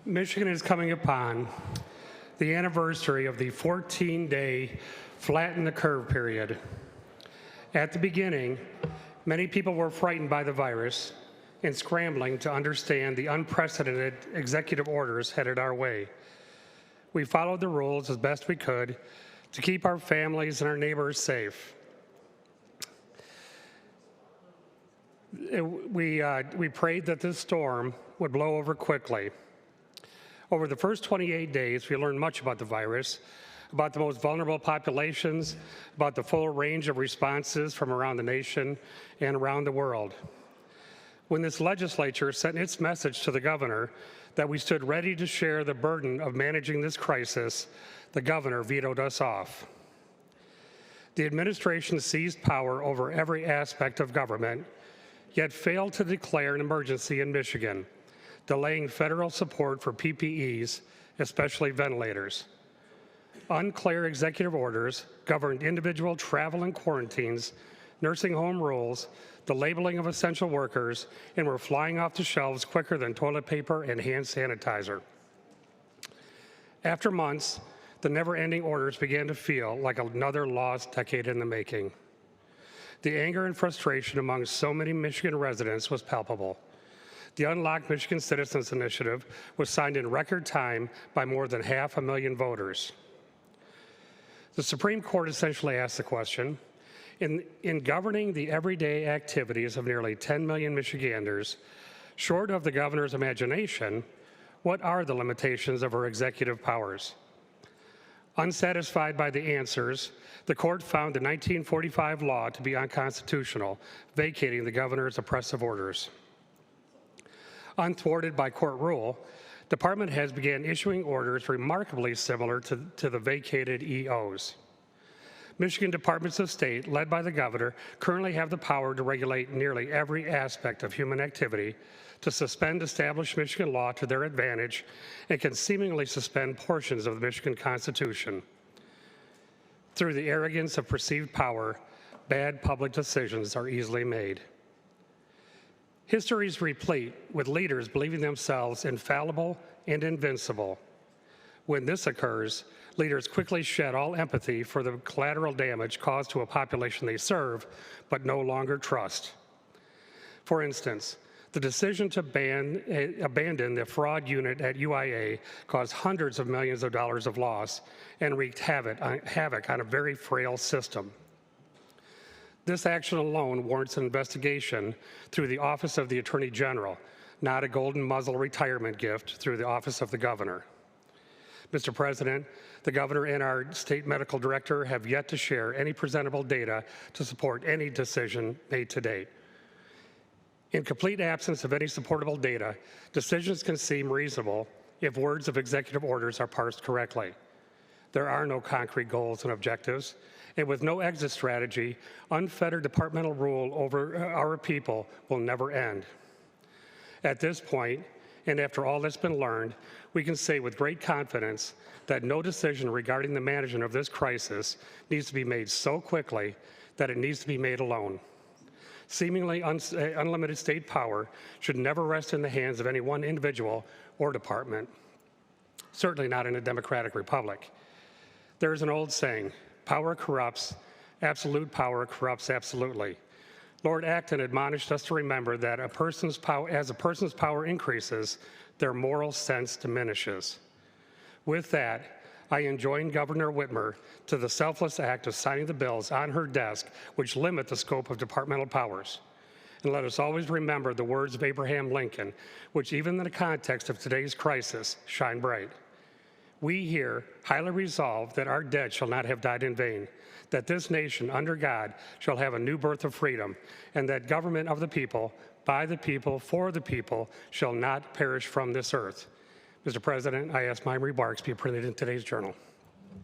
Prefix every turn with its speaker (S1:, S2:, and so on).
S1: Michigan is coming upon the anniversary of the 14-day flatten the curve period. At the beginning, many people were frightened by the virus and scrambling to understand the unprecedented executive orders headed our way. We followed the rules as best we could to keep our families and our neighbors safe. We prayed that this storm would blow over quickly. Over the first 28 days, we learned much about the virus, about the most vulnerable populations, about the full range of responses from around the nation and around the world. When this legislature sent its message to the governor that we stood ready to share the burden of managing this crisis, the governor vetoed us off. The administration seized power over every aspect of government, yet failed to declare an emergency in Michigan, delaying federal support for PPEs, especially ventilators. Unclear executive orders governed individual travel and quarantines, nursing home rules, the labeling of essential workers, and were flying off the shelves quicker than toilet paper and hand sanitizer. After months, the never-ending orders began to feel like another lost decade in the making. The anger and frustration among so many Michigan residents was palpable. The Unlock Michigan Citizens Initiative was signed in record time by more than 500,000 voters. The Supreme Court essentially asked the question, in governing the everyday activities of nearly 10 million Michiganders, short of the governor's imagination, what are the limitations of her executive powers? Unsatisfied by the answers, the court found the 1945 law to be unconstitutional, vacating the governor's oppressive orders. Unthwarted by court rule, department heads began issuing orders remarkably similar to the vacated EOs. Michigan departments of state, led by the governor, currently have the power to regulate nearly every aspect of human activity, to suspend established Michigan law to their advantage, and can seemingly suspend portions of the Michigan Constitution. Through the arrogance of perceived power, bad public decisions are easily made. History is replete with leaders believing themselves infallible and invincible. When this occurs, leaders quickly shed all empathy for the collateral damage caused to a population they serve, but no longer trust. For instance, the decision to abandon the fraud unit at UIA caused hundreds of millions of dollars of loss and wreaked havoc on a very frail system. This action alone warrants an investigation through the Office of the Attorney General, not a golden muzzle retirement gift through the Office of the Governor. Mr. President, the Governor and our State Medical Director have yet to share any presentable data to support any decision made to date. In complete absence of any supportable data, decisions can seem reasonable if words of executive orders are parsed correctly. There are no concrete goals and objectives, and with no exit strategy, unfettered departmental rule over our people will never end. At this point, and after all that's been learned, we can say with great confidence that no decision regarding the management of this crisis needs to be made so quickly that it needs to be made alone. Seemingly unlimited state power should never rest in the hands of any one individual or department, certainly not in a democratic republic. There is an old saying, power corrupts, absolute power corrupts absolutely. Lord Acton admonished us to remember that as a person's power increases, their moral sense diminishes. With that, I enjoin Governor Whitmer to the selfless act of signing the bills on her desk which limit the scope of departmental powers. And let us always remember the words of Abraham Lincoln, which even in the context of today's crisis, shine bright. We here highly resolve that our dead shall not have died in vain, that this nation under God shall have a new birth of freedom, and that government of the people, by the people, for the people, shall not perish from this earth. Mr. President, I ask my remarks be printed in today's journal.